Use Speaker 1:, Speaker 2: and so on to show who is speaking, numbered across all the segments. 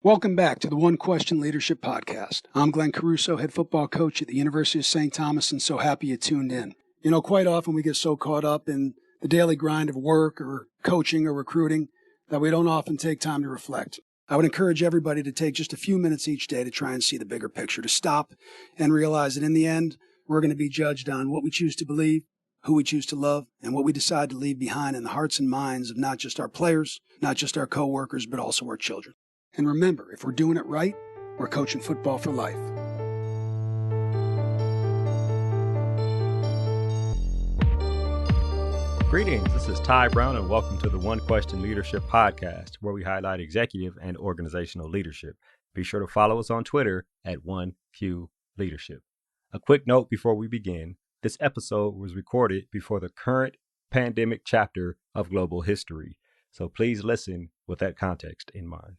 Speaker 1: Welcome back to the One Question Leadership Podcast. I'm Glenn Caruso, head football coach at the University of St. Thomas, and so happy you tuned in. You know, quite often we get so caught up in the daily grind of work or coaching or recruiting that we don't often take time to reflect. I would encourage everybody to take just a few minutes each day to try and see the bigger picture, to stop and realize that in the end, we're going to be judged on what we choose to believe, who we choose to love, and what we decide to leave behind in the hearts and minds of not just our players, not just our coworkers, but also our children. And remember, if we're doing it right, we're coaching football for life.
Speaker 2: Greetings, this is Ty Brown, and welcome to the One Question Leadership Podcast, where we highlight executive and organizational leadership. Be sure to follow us on Twitter at OneQLeadership. A quick note before we begin, this episode was recorded before the current pandemic chapter of global history, so please listen with that context in mind.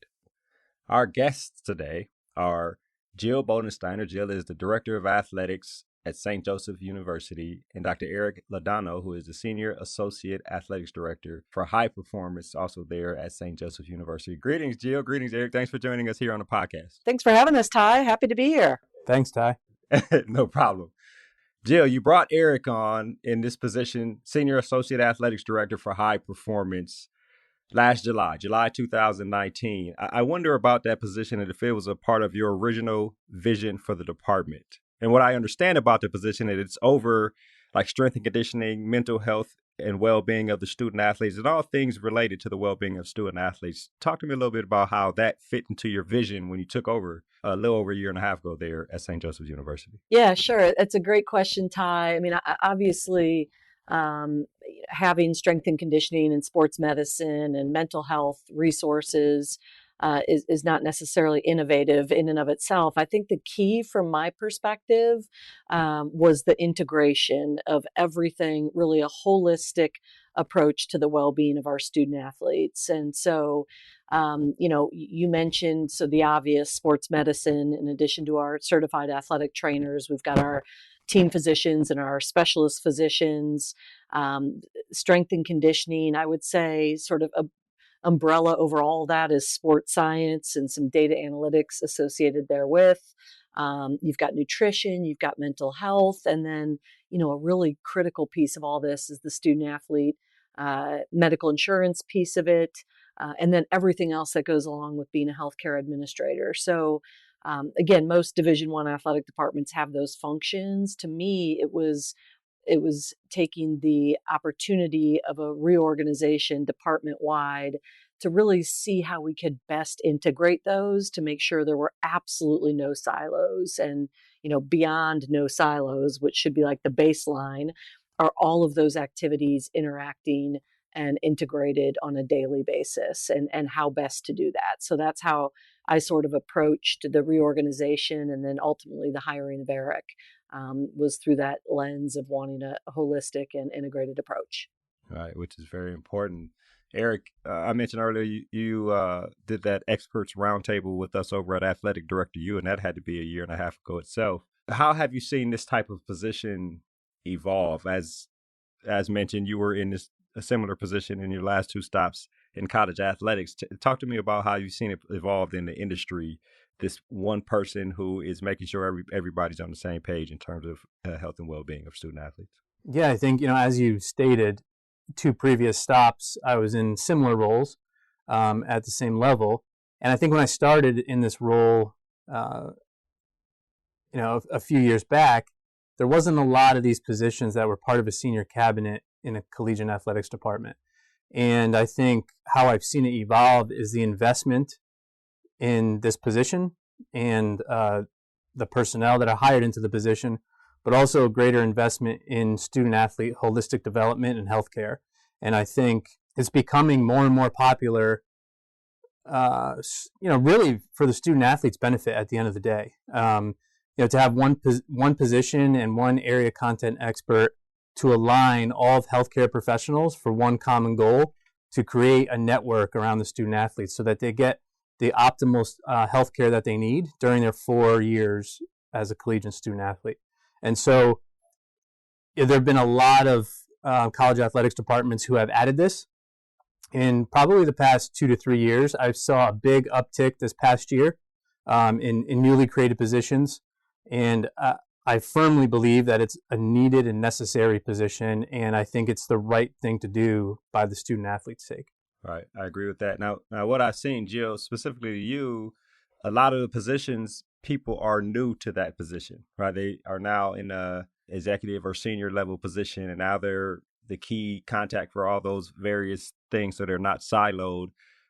Speaker 2: Our guests today are Jill Bodensteiner. Jill is the Director of Athletics at St. Joseph University, and Dr. Eric Laudano, who is the Senior Associate Athletics Director for High Performance, also there at St. Joseph University. Greetings, Jill. Greetings, Eric. Thanks for joining us here on the podcast.
Speaker 3: Thanks for having us, Ty. Happy to be here.
Speaker 4: Thanks, Ty.
Speaker 2: No problem. Jill, you brought Eric on in this position, Senior Associate Athletics Director for High Performance, last July 2019. I wonder about that position and if it was a part of your original vision for the department. And what I understand about the position is it's over like strength and conditioning, mental health, and well-being of the student athletes, and all things related to the well-being of student athletes. Talk to me a little bit about how that fit into your vision when you took over a little over a year and a half ago there at St. Joseph's University.
Speaker 3: Yeah, sure. It's a great question, Ty. I mean, obviously, having strength and conditioning and sports medicine and mental health resources is not necessarily innovative in and of itself. I think the key from my perspective was the integration of everything, really a holistic approach to the well-being of our student athletes. And so, you mentioned the obvious sports medicine. In addition to our certified athletic trainers, we've got our team physicians and our specialist physicians. Strength and conditioning, I would say, sort of a umbrella over all that is sports science and some data analytics associated therewith. You've got nutrition, you've got mental health, and then, a really critical piece of all this is the student athlete medical insurance piece of it, and then everything else that goes along with being a healthcare administrator. So, again, most Division I athletic departments have those functions. To me, it was taking the opportunity of a reorganization department-wide to really see how we could best integrate those to make sure there were absolutely no silos. And, beyond no silos, which should be like the baseline, are all of those activities interacting and integrated on a daily basis, and how best to do that. So that's how I sort of approached the reorganization, and then ultimately the hiring of Eric was through that lens of wanting a holistic and integrated approach.
Speaker 2: Right, which is very important. Eric, I mentioned earlier you did that experts roundtable with us over at Athletic Director U, and that had to be a year and a half ago itself. How have you seen this type of position evolve? As mentioned, you were in a similar position in your last two stops in college athletics. Talk to me about how you've seen it evolve in the industry, this one person who is making sure everybody's on the same page in terms of health and well-being of student athletes.
Speaker 4: Yeah, I think, as you stated, two previous stops, I was in similar roles at the same level. And I think when I started in this role, a few years back, there wasn't a lot of these positions that were part of a senior cabinet in a collegiate athletics department. And I think how I've seen it evolve is the investment in this position and the personnel that are hired into the position, but also a greater investment in student athlete holistic development and healthcare. And I think it's becoming more and more popular, really for the student athlete's benefit at the end of the day. To have one position and one area content expert to align all of healthcare professionals for one common goal, to create a network around the student athletes so that they get the optimal healthcare that they need during their 4 years as a collegiate student athlete. And so there have been a lot of college athletics departments who have added this. in probably the past 2 to 3 years. I saw a big uptick this past year in newly created positions. And I firmly believe that it's a needed and necessary position. And I think it's the right thing to do by the student athlete's sake.
Speaker 2: Right. I agree with that. Now, what I've seen, Jill, specifically to you, a lot of the positions, people are new to that position, right? They are now in a executive or senior level position, and now they're the key contact for all those various things, so they're not siloed.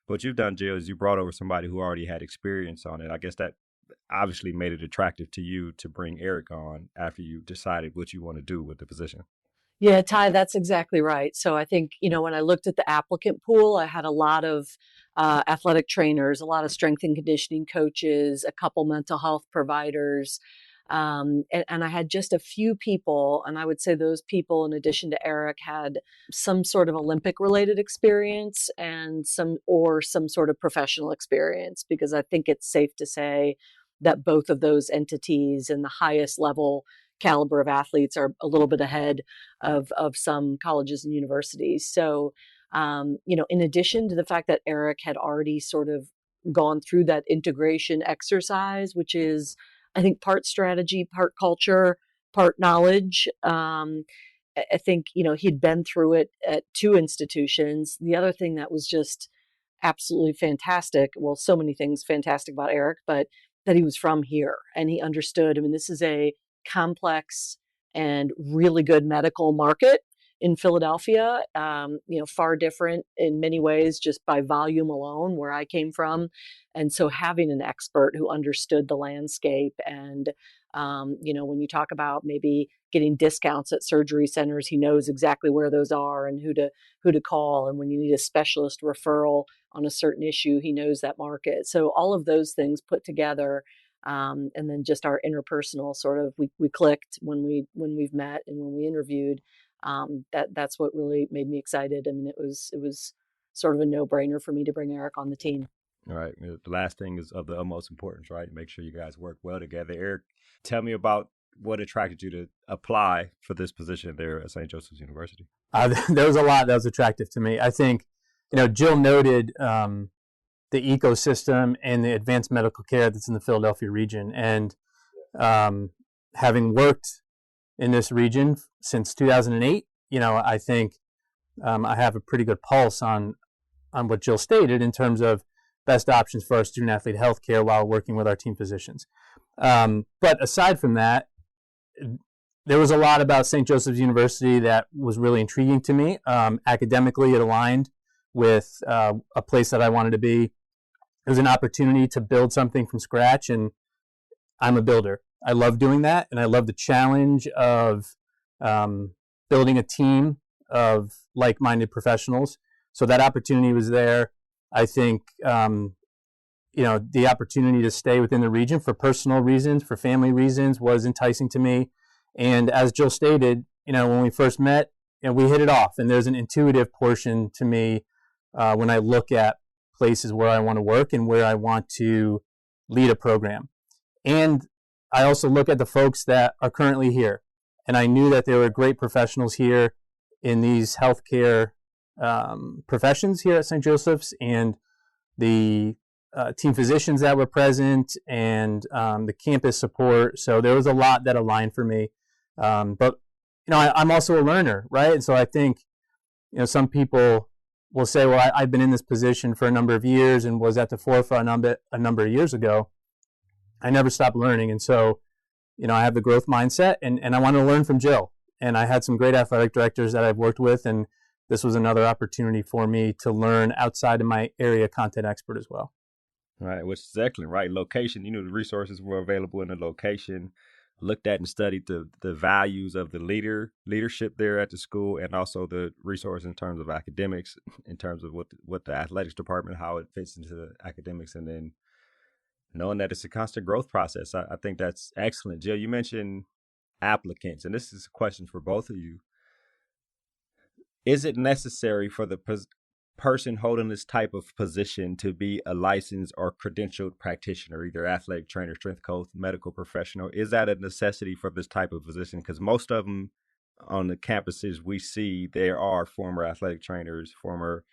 Speaker 2: What you've done, Jill, is you brought over somebody who already had experience on it. I guess that obviously made it attractive to you to bring Eric on after you decided what you want to do with the position.
Speaker 3: Yeah, Ty, that's exactly right. So I think, when I looked at the applicant pool, I had a lot of athletic trainers, a lot of strength and conditioning coaches, a couple mental health providers. And I had just a few people, and I would say those people, in addition to Eric, had some sort of Olympic related experience and some sort of professional experience, because I think it's safe to say that both of those entities and the highest level caliber of athletes are a little bit ahead of some colleges and universities. So, in addition to the fact that Eric had already sort of gone through that integration exercise, which is, I think, part strategy, part culture, part knowledge. I think, he'd been through it at two institutions. The other thing that was just absolutely fantastic, well, so many things fantastic about Eric, but that he was from here and he understood. I mean, this is a complex and really good medical market in Philadelphia, far different in many ways just by volume alone where I came from. And so having an expert who understood the landscape and, when you talk about maybe getting discounts at surgery centers, he knows exactly where those are and who to call. And when you need a specialist referral on a certain issue, he knows that market. So all of those things put together, and then just our interpersonal sort of, we clicked when we've met and when we interviewed. That's what really made me excited. I mean, it was sort of a no-brainer for me to bring Eric on the team.
Speaker 2: All right. The last thing is of the utmost importance, right? Make sure you guys work well together. Eric, tell me about what attracted you to apply for this position there at St. Joseph's University.
Speaker 4: There was a lot that was attractive to me. I think, Jill noted the ecosystem and the advanced medical care that's in the Philadelphia region. And having worked in this region since 2008, I think I have a pretty good pulse on what Jill stated in terms of best options for our student athlete health care while working with our team physicians. But aside from that, there was a lot about St. Joseph's University that was really intriguing to me. Academically, it aligned with a place that I wanted to be. It was an opportunity to build something from scratch, and I'm a builder. I love doing that, and I love the challenge of building a team of like-minded professionals. So that opportunity was there. I think, the opportunity to stay within the region for personal reasons, for family reasons, was enticing to me. And as Jill stated, when we first met, we hit it off. And there's an intuitive portion to me when I look at places where I want to work and where I want to lead a program. And I also look at the folks that are currently here. And I knew that there were great professionals here in these healthcare professions here at St. Joseph's, and the team physicians that were present, and the campus support. So there was a lot that aligned for me. But I'm also a learner, right? And so I think, some people will say, well, I've been in this position for a number of years and was at the forefront a number of years ago. I never stopped learning. And so, I have the growth mindset, and I want to learn from Jill. And I had some great athletic directors that I've worked with, and this was another opportunity for me to learn outside of my area content expert as well.
Speaker 2: Right, which is excellent, right? Location, the resources were available in the location. Looked at and studied the values of the leadership there at the school, and also the resource in terms of academics, in terms of what the athletics department, how it fits into the academics, and then knowing that it's a constant growth process. I think that's excellent. Jill, you mentioned applicants, and this is a question for both of you. Is it necessary for the person holding this type of position to be a licensed or credentialed practitioner, either athletic trainer, strength coach, medical professional? Is that a necessity for this type of position? Because most of them on the campuses we see, there are former athletic trainers, former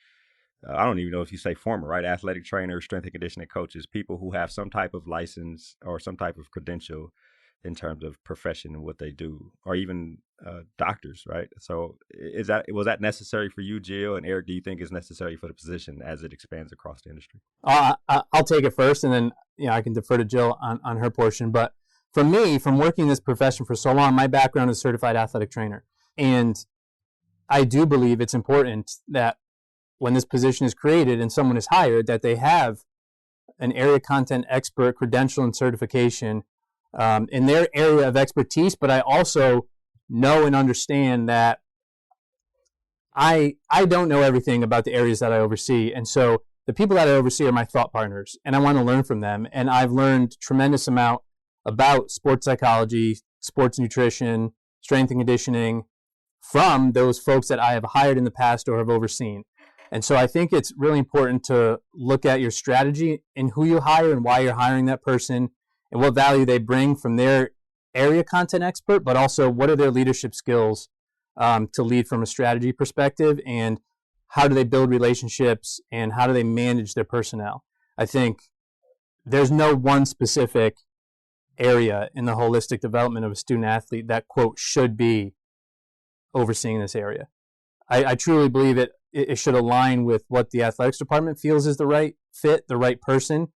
Speaker 2: I don't even know if you say former, right? Athletic trainers, strength and conditioning coaches, people who have some type of license or some type of credential in terms of profession and what they do, or even doctors, right? So was that necessary for you, Jill? And Eric, do you think is necessary for the position as it expands across the industry?
Speaker 4: I'll take it first, and then I can defer to Jill on her portion. But for me, from working in this profession for so long, my background is certified athletic trainer. And I do believe it's important that when this position is created and someone is hired, that they have an area content expert credential and certification in their area of expertise. But I also know and understand that I don't know everything about the areas that I oversee. And so the people that I oversee are my thought partners, and I want to learn from them. And I've learned tremendous amount about sports psychology, sports nutrition, strength and conditioning from those folks that I have hired in the past or have overseen. And so I think it's really important to look at your strategy and who you hire and why you're hiring that person and what value they bring from their area content expert, but also what are their leadership skills to lead from a strategy perspective, and how do they build relationships and how do they manage their personnel. I think there's no one specific area in the holistic development of a student athlete that, quote, should be overseeing this area. I truly believe it should align with what the athletics department feels is the right fit, the right person,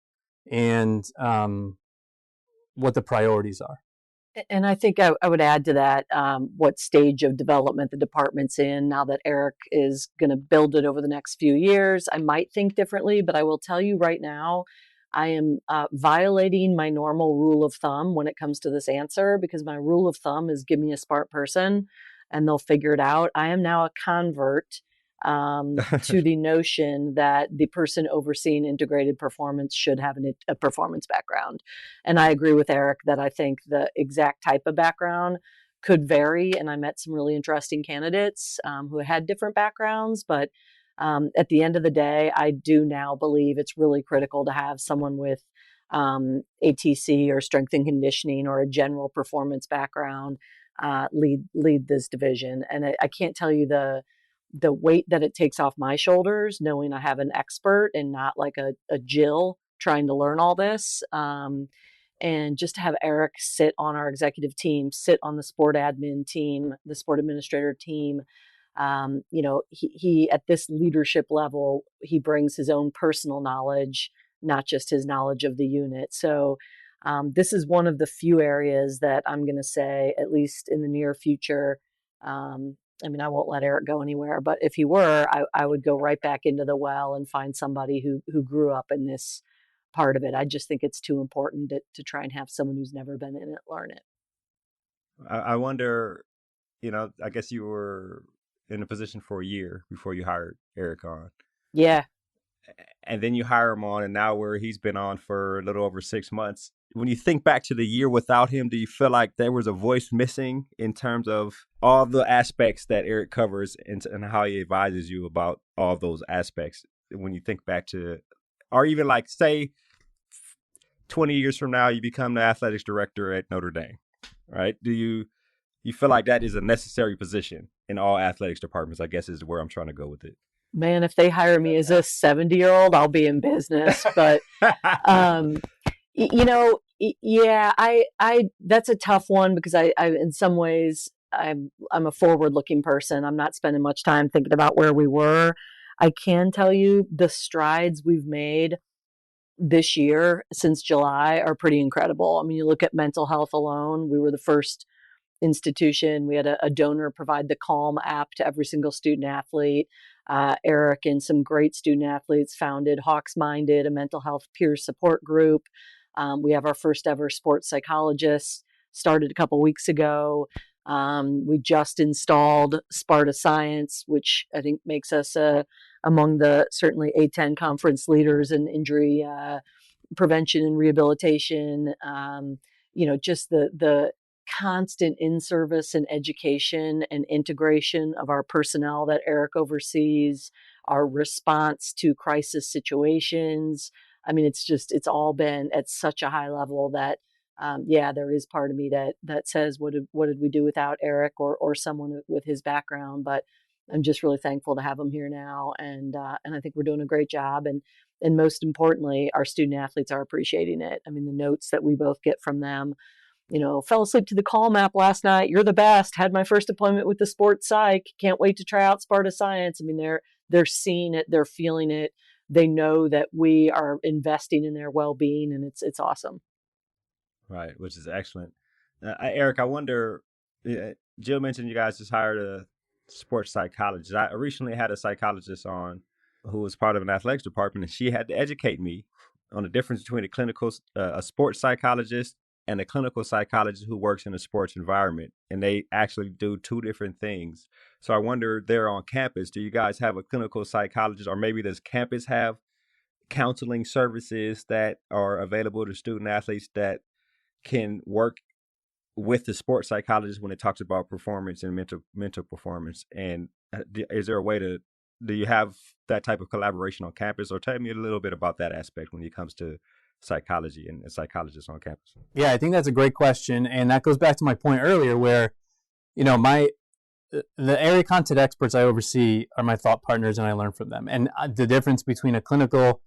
Speaker 4: and what the priorities are.
Speaker 3: And I think I would add to that what stage of development the department's in. Now that Eric is going to build it over the next few years, I might think differently, but I will tell you right now, I am violating my normal rule of thumb when it comes to this answer, because my rule of thumb is give me a smart person and they'll figure it out. I am now a convert to the notion that the person overseeing integrated performance should have a performance background. And I agree with Eric that I think the exact type of background could vary. And I met some really interesting candidates who had different backgrounds. But at the end of the day, I do now believe it's really critical to have someone with ATC or strength and conditioning or a general performance background lead this division. And I can't tell you the weight that it takes off my shoulders, knowing I have an expert and not like a Jill trying to learn all this. And just to have Eric sit on our executive team, sit on the sport admin team, the sport administrator team. He at this leadership level, he brings his own personal knowledge, not just his knowledge of the unit. So this is one of the few areas that I'm going to say, at least in the near future, I mean, I won't let Eric go anywhere, but if he were, I would go right back into the well and find somebody who grew up in this part of it. I just think it's too important to try and have someone who's never been in it learn it.
Speaker 2: I wonder, I guess you were in a position for a year before you hired Eric on.
Speaker 3: Yeah.
Speaker 2: And then you hire him on, and now he's been on for a little over 6 months. When you think back to the year without him, do you feel like there was a voice missing in terms of all the aspects that Eric covers and how he advises you about all those aspects? When you think back to, or even like say 20 years from now, you become the athletics director at Notre Dame, right? Do you feel like that is a necessary position in all athletics departments, I guess is where I'm trying to go with it.
Speaker 3: Man, if they hire me as a 70-year-old, I'll be in business. But, yeah, I that's a tough one because I in some ways, I'm a forward-looking person. I'm not spending much time thinking about where we were. I can tell you the strides we've made this year since July are pretty incredible. I mean, you look at mental health alone, we were the first institution. We had a donor provide the Calm app to every single student athlete. Eric and some great student athletes founded Hawks Minded, a mental health peer support group. We have our first ever sports psychologist, started a couple weeks ago. We just installed Sparta Science, which I think makes us among the certainly A10 conference leaders in injury prevention and rehabilitation. Just the constant in-service and education and integration of our personnel that Eric oversees, our response to crisis situations. I mean, it's all been at such a high level that, there is part of me that says, what did we do without Eric or someone with his background? But I'm just really thankful to have him here now, and I think we're doing a great job. And most importantly, our student athletes are appreciating it. I mean, the notes that we both get from them, fell asleep to the call map last night. You're the best. Had my first appointment with the sports psych. Can't wait to try out Sparta Science. I mean, they're seeing it. They're feeling it. They know that we are investing in their well-being, and it's awesome.
Speaker 2: Right, which is excellent. Eric, I wonder, Jill mentioned you guys just hired a sports psychologist. I recently had a psychologist on who was part of an athletics department, and she had to educate me on the difference between a sports psychologist and a clinical psychologist who works in a sports environment. And they actually do two different things. So I wonder, there on campus, do you guys have a clinical psychologist, or maybe does campus have counseling services that are available to student athletes that can work with the sports psychologist when it talks about performance and mental performance? And is there a way do you have that type of collaboration on campus? Or tell me a little bit about that aspect when it comes to psychology and psychologists on campus.
Speaker 4: Yeah, I think that's a great question, and that goes back to my point earlier, where the area content experts I oversee are my thought partners, and I learn from them. And the difference between a clinical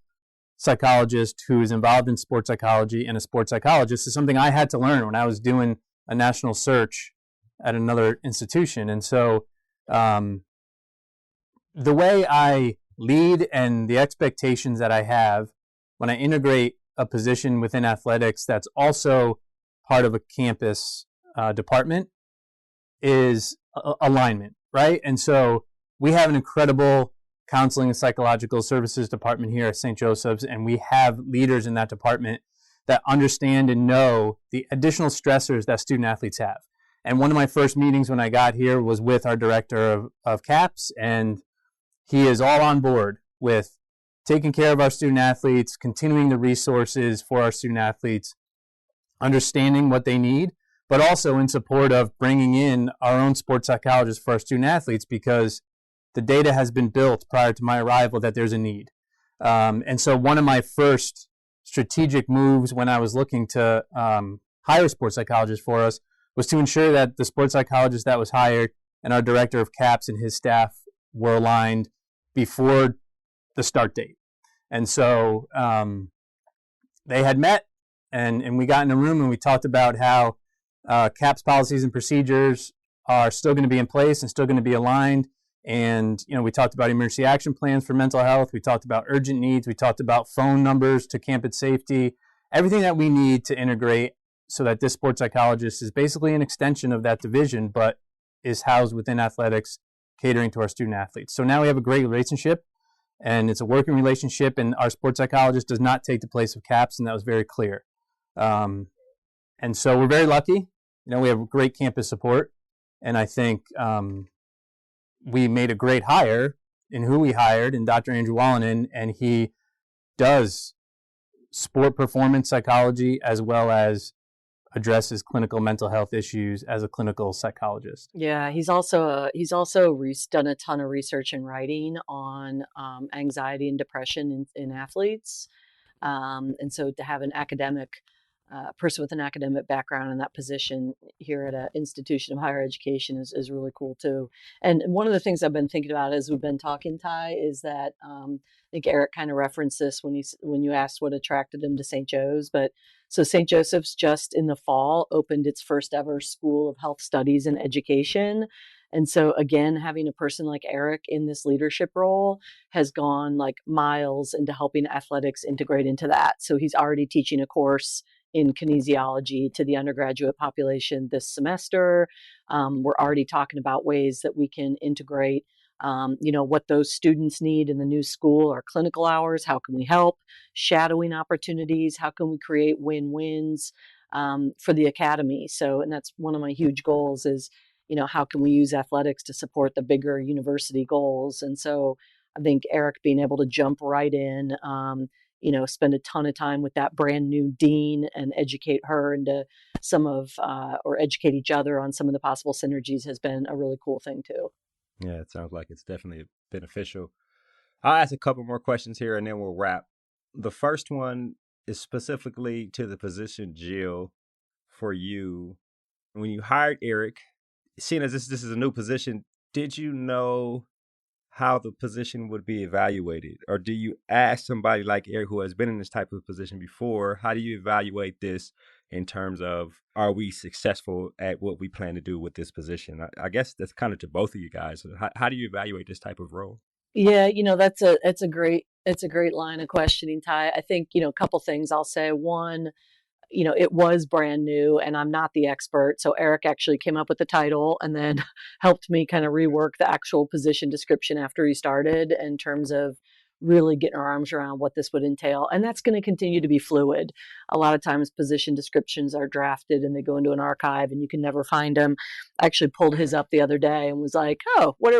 Speaker 4: psychologist who is involved in sports psychology and a sports psychologist is something I had to learn when I was doing a national search at another institution. And so the way I lead and the expectations that I have when I integrate a position within athletics that's also part of a campus department is alignment, right? And so we have an incredible counseling and psychological services department here at St. Joseph's, and we have leaders in that department that understand and know the additional stressors that student athletes have. And one of my first meetings when I got here was with our director of CAPS, and he is all on board with taking care of our student athletes, continuing the resources for our student athletes, understanding what they need, but also in support of bringing in our own sports psychologists for our student athletes, because the data has been built prior to my arrival that there's a need. And so one of my first strategic moves when I was looking to hire a sports psychologist for us was to ensure that the sports psychologist that was hired and our director of CAPS and his staff were aligned before the start date. And so they had met, and we got in a room and we talked about how CAPS policies and procedures are still going to be in place and still going to be aligned. And, we talked about emergency action plans for mental health. We talked about urgent needs. We talked about phone numbers to campus safety, everything that we need to integrate so that this sports psychologist is basically an extension of that division, but is housed within athletics, catering to our student athletes. So now we have a great relationship, and it's a working relationship, and our sports psychologist does not take the place of CAPS, and that was very clear. And so we're very lucky. We have great campus support, and I think we made a great hire in who we hired, in Dr. Andrew Wallinen, and he does sport performance psychology as well as addresses clinical mental health issues as a clinical psychologist.
Speaker 3: Yeah, he's also done a ton of research and writing on anxiety and depression in athletes, and so to have an academic person with an academic background in that position here at an institution of higher education is really cool too. And one of the things I've been thinking about as we've been talking, Ty, is that I think Eric kind of referenced this when you asked what attracted him to St. Joe's. But so St. Joseph's just in the fall opened its first ever School of Health Studies and Education. And so again, having a person like Eric in this leadership role has gone like miles into helping athletics integrate into that. So he's already teaching a course in kinesiology to the undergraduate population this semester. We're already talking about ways that we can integrate, what those students need in the new school, our clinical hours. How can we help? Shadowing opportunities. How can we create win-wins for the academy? So, and that's one of my huge goals is, how can we use athletics to support the bigger university goals? And so I think Eric being able to jump right in, spend a ton of time with that brand new dean and educate her into or educate each other on some of the possible synergies has been a really cool thing too.
Speaker 2: Yeah, it sounds like it's definitely beneficial. I'll ask a couple more questions here and then we'll wrap. The first one is specifically to the position, Jill, for you. When you hired Eric, seeing as this is a new position, did you know how the position would be evaluated? Or do you ask somebody like Eric who has been in this type of position before, how do you evaluate this in terms of, are we successful at what we plan to do with this position? I guess that's kind of to both of you guys. How do you evaluate this type of role?
Speaker 3: Yeah, it's a great line of questioning, Ty. I think, a couple things I'll say. One, it was brand new and I'm not the expert. So Eric actually came up with the title and then helped me kind of rework the actual position description after he started in terms of really getting our arms around what this would entail. And that's going to continue to be fluid. A lot of times position descriptions are drafted and they go into an archive and you can never find them. I actually pulled his up the other day and was like, oh, what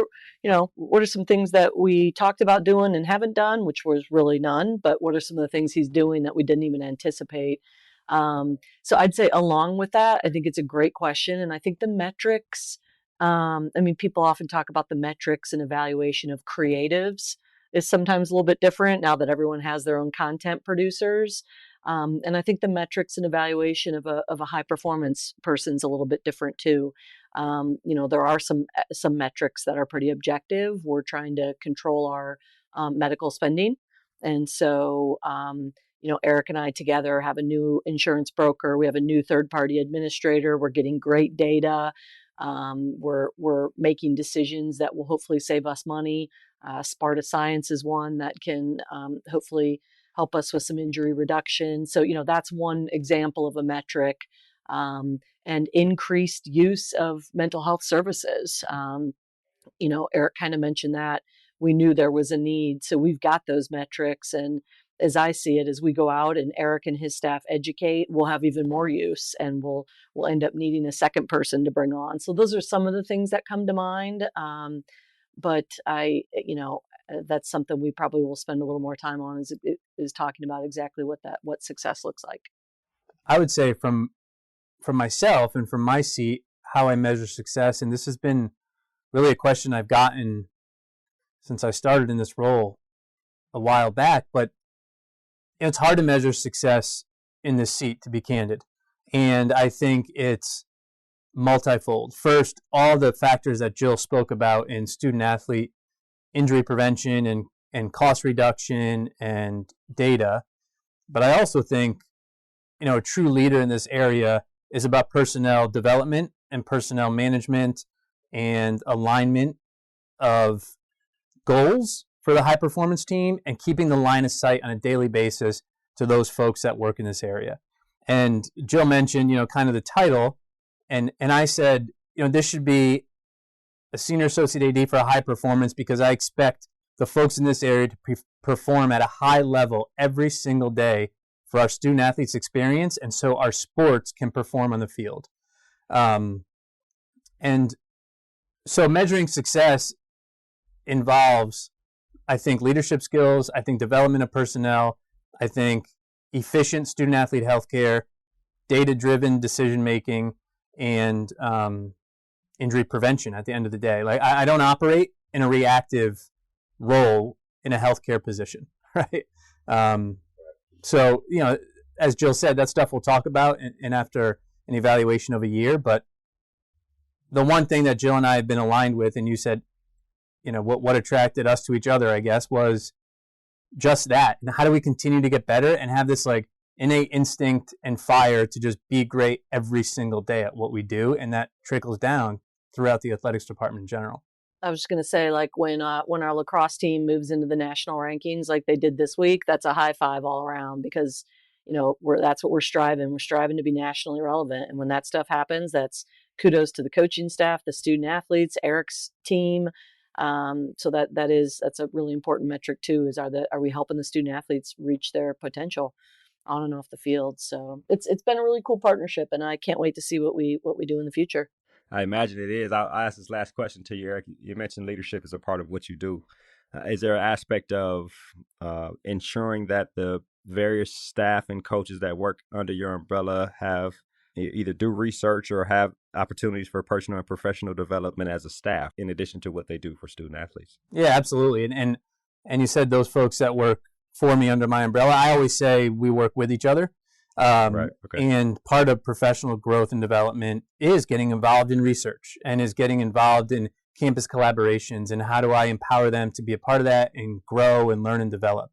Speaker 3: are some things that we talked about doing and haven't done, which was really none, but what are some of the things he's doing that we didn't even anticipate? So I'd say along with that, I think it's a great question. And I think the metrics, people often talk about the metrics and evaluation of creatives is sometimes a little bit different now that everyone has their own content producers. And I think the metrics and evaluation of a high performance person's a little bit different too. There are some metrics that are pretty objective. We're trying to control our medical spending. And so, Eric and I together have a new insurance broker. We have a new third-party administrator. We're getting great data. We're making decisions that will hopefully save us money. Sparta Science is one that can hopefully help us with some injury reduction. So, that's one example of a metric. And increased use of mental health services. Eric kind of mentioned that. We knew there was a need. So we've got those metrics. And as I see it, as we go out and Eric and his staff educate, we'll have even more use and we'll end up needing a second person to bring on. So those are some of the things that come to mind. But that's something we probably will spend a little more time on is talking about exactly what success looks like.
Speaker 4: I would say from myself and from my seat, how I measure success, and this has been really a question I've gotten since I started in this role a while back, but it's hard to measure success in this seat, to be candid. And I think it's multifold. First, all the factors that Jill spoke about in student athlete injury prevention and cost reduction and data. But I also think, a true leader in this area is about personnel development and personnel management and alignment of goals for the high performance team and keeping the line of sight on a daily basis to those folks that work in this area. And Jill mentioned, kind of the title. And I said, this should be a senior associate AD for a high performance because I expect the folks in this area to perform at a high level every single day for our student athletes' experience, and so our sports can perform on the field. And so measuring success involves, I think, leadership skills, I think development of personnel, I think efficient student athlete healthcare, data-driven decision-making, and injury prevention at the end of the day. Like I don't operate in a reactive role in a healthcare position, right? So, as Jill said, that stuff we'll talk about and after an evaluation of a year. But the one thing that Jill and I have been aligned with, and you said, what attracted us to each other, I guess, was just that. And how do we continue to get better and have this like innate instinct and fire to just be great every single day at what we do? And that trickles down throughout the athletics department in general.
Speaker 3: I was just going to say, like when our lacrosse team moves into the national rankings, like they did this week, that's a high five all around because, that's what we're striving. We're striving to be nationally relevant. And when that stuff happens, that's kudos to the coaching staff, the student athletes, Eric's team. So that's a really important metric too, is are we helping the student athletes reach their potential on and off the field? So it's been a really cool partnership and I can't wait to see what we do in the future.
Speaker 2: I imagine it is. I'll ask this last question to you, Eric. You mentioned leadership is a part of what you do. Is there an aspect of ensuring that the various staff and coaches that work under your umbrella have either do research or have opportunities for personal and professional development as a staff, in addition to what they do for student athletes?
Speaker 4: Yeah, absolutely. And you said those folks that work for me under my umbrella. I always say we work with each other.
Speaker 2: Right. Okay.
Speaker 4: And part of professional growth and development is getting involved in research and is getting involved in campus collaborations, and how do I empower them to be a part of that and grow and learn and develop.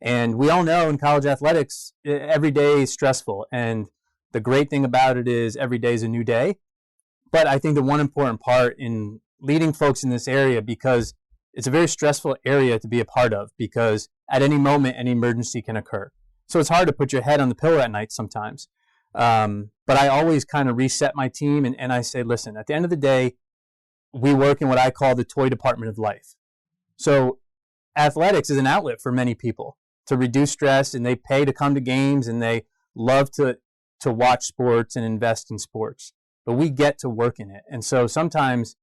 Speaker 4: And we all know in college athletics, every day is stressful. And the great thing about it is every day is a new day. But I think the one important part in leading folks in this area, because it's a very stressful area to be a part of, because at any moment, any emergency can occur. So it's hard to put your head on the pillow at night sometimes. But I always kind of reset my team and I say, listen, at the end of the day, we work in what I call the toy department of life. So athletics is an outlet for many people to reduce stress, and they pay to come to games, and they love to watch sports and invest in sports. But we get to work in it. And so sometimes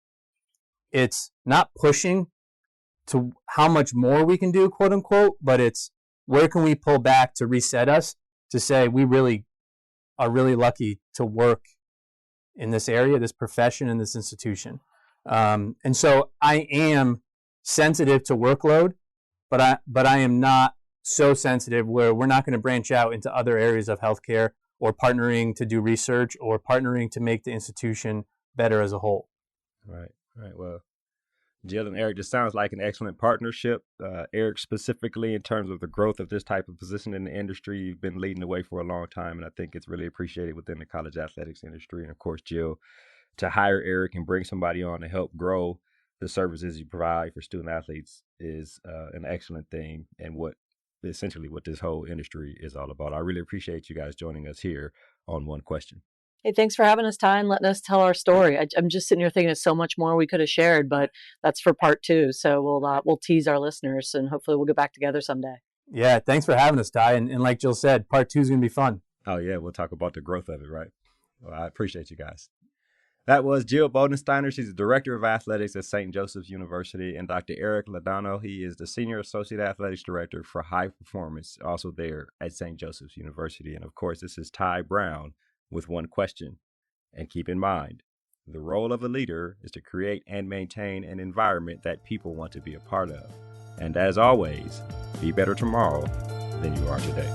Speaker 4: it's not pushing to how much more we can do, quote unquote, but it's where can we pull back to reset us to say we really are really lucky to work in this area, this profession, in this institution. And so I am sensitive to workload, but I am not so sensitive where we're not going to branch out into other areas of healthcare or partnering to do research or partnering to make the institution better as a whole.
Speaker 2: Right. Well, Jill and Eric, this sounds like an excellent partnership. Eric, specifically in terms of the growth of this type of position in the industry, you've been leading the way for a long time, and I think it's really appreciated within the college athletics industry. And of course, Jill, to hire Eric and bring somebody on to help grow the services you provide for student athletes is an excellent thing, and what this whole industry is all about. I really appreciate you guys joining us here on One Question.
Speaker 3: Hey, thanks for having us, Ty, and letting us tell our story. I'm just sitting here thinking there's so much more we could have shared, but that's for part 2. So we'll tease our listeners, and hopefully we'll get back together someday.
Speaker 4: Yeah, thanks for having us, Ty. And like Jill said, part 2 is going to be fun.
Speaker 2: Oh, yeah, we'll talk about the growth of it, right? Well, I appreciate you guys. That was Jill Bodensteiner. She's the Director of Athletics at St. Joseph's University, and Dr. Eric Laudano. He is the Senior Associate Athletics Director for High Performance, also there at St. Joseph's University. And of course, this is Ty Brown with One Question. And keep in mind, the role of a leader is to create and maintain an environment that people want to be a part of. And as always, be better tomorrow than you are today.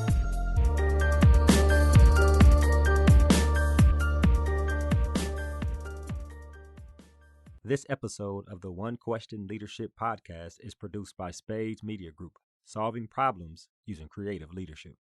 Speaker 2: This episode of the One Question Leadership Podcast is produced by Spades Media Group, solving problems using creative leadership.